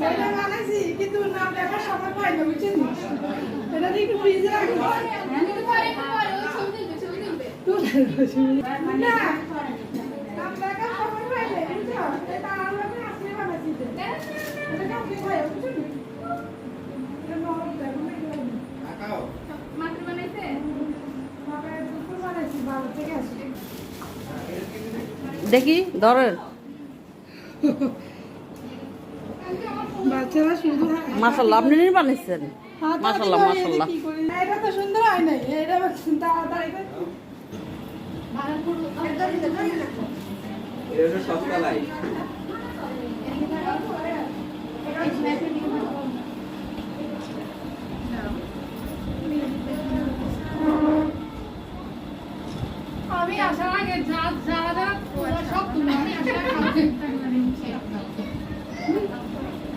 এটা বানাইছি কিন্তু নাম লেখার সময় পাই না বুঝছেন এটা একটু ফ্রিজে রাখি না নাম লেখার সময় পাই না বুঝছো এটা আমরা আসলে বানাইছি এটা কাউ কি খায় বুঝছো এটা নরম দেখো কাকাও মাত্র বানাইছে বাবা দুপুর বানাইছি বাবা থেকে আসছে দেখি ধরেন বাচ্চারা শুধু মাশাআল্লাহ আপনি নিয়ে বানাইছেন মাশাআল্লাহ মাশাআল্লাহ এটা তো সুন্দর হয় নাই এটা তাড়াতাড়ি এটা সস্তা লাই